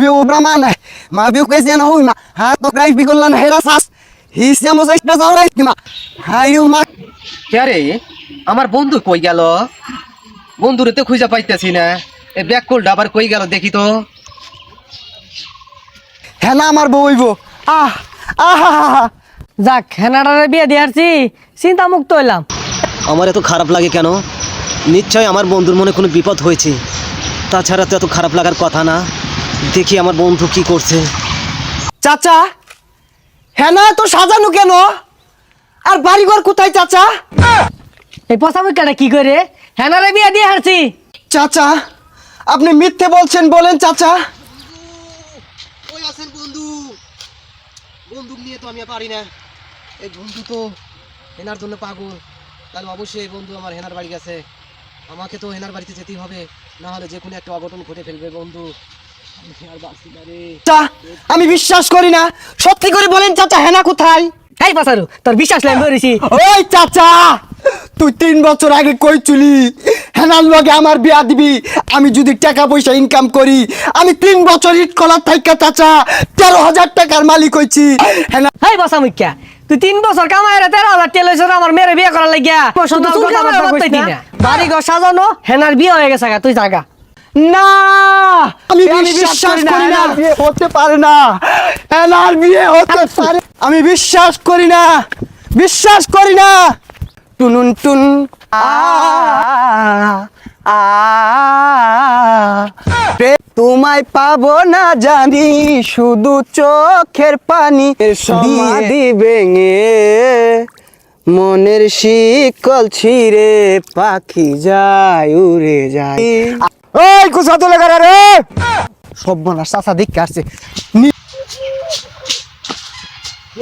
Viu pra mana, ma viu que esse não uma, ha to cai ficou lá na herasas. Hisiamos esta zaura estima. Hayu ma কে রে আমার বন্ধু কই গেল বন্ধুরে তো খুঁজে পাইতেছি না এ ব্যাক কল আবার কই গেল দেখি তো হেনা আমার বইবো আহা যাক হেনাডারে বিয়ে দিয়ে আসছি চিন্তা মুক্ত হইলাম। আমার এত খারাপ লাগে কেন? নিশ্চয় আমার বন্ধুর মনে কোনো বিপদ হয়েছে, তাছাড়া তো এত খারাপ লাগার কথা না। দেখি আমার বন্ধু কি করছে। চাচা হেনা তো সাজানো কেন আর বাড়িঘর কোথায় চাচা? এই পচামুখাটা কি করে হেনারে বিয়ে দিয়ে আসছি? চাচা আপনি মিথ্যে বলছেন, বলেন চাচা। ওই আছেন বন্ধু, বন্দুক নিয়ে তো আমি আর পারি না। এই বন্ধু তো হেনার জন্য পাগল, তাহলে অবশ্যই বন্ধু আমার হেনার বাড়ি গেছে। আমাকে তো হেনার বাড়িতে যেতেই হবে, না হলে যে কোনো একটা অঘটন ঘটে ফেলবে বন্ধু। আর বাঁচি না রে। চাচা আমি বিশ্বাস করি না, সত্যি করে বলেন চাচা হেনা কোথায়? এই পাচারু তোর বিশ্বাস লাইন ধরেছি। ওই চাচা তুই 3 বছর আগে কইছিলি হেনার লগে আমার বিয়া দিবি, আমি যদি টাকা পয়সা ইনকাম করি। আমি 3 বছর ইট কলার থাইকা চাচা 13,000 টাকার মালিক হইছি। হেনা এই পচামুখা তুই 3 বছর কামাই রে 13,000 টাকা লইছ আমার মেরে বিয়ে করার লাগিয়া। বাড়ি ঘর সাজানো হেনার বিয়ে হয়ে গেছে তুই জাগা। না আমি বিশ্বাস করি না, বিয়ে হতে পারে না, হেনার বিয়ে হতে পারে। আমি বিশ্বাস করি না, বিশ্বাস করি না। টুনুন টুন তোমায় পাবো না জানি, শুধু চোখের পানি সমাধি ভেঙে মনের শিকল ছিঁড়ে পাখি যায় উড়ে যায়। ওই কুসা তোলে করে রে সব বনার চাচা দেখতে আসছে।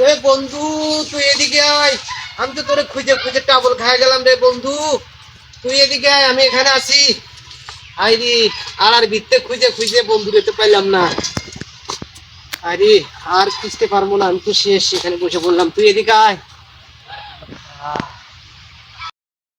এ বন্ধু তুই এদিকে আয়, আমি তো তোরে খুঁজে খুঁজে টাবল খাই গেলাম রে বন্ধু। তুই এদিকে আয়, আমি এখানে আছি। আইরি আর ভিত্তে খুঁজে খুঁজে বন্ধু রেতে পাইলাম না। আরে আর খুঁজতে পারবো না, আমি তো শেষ, এখানে বসে বললাম। তুই এদিকে আয়।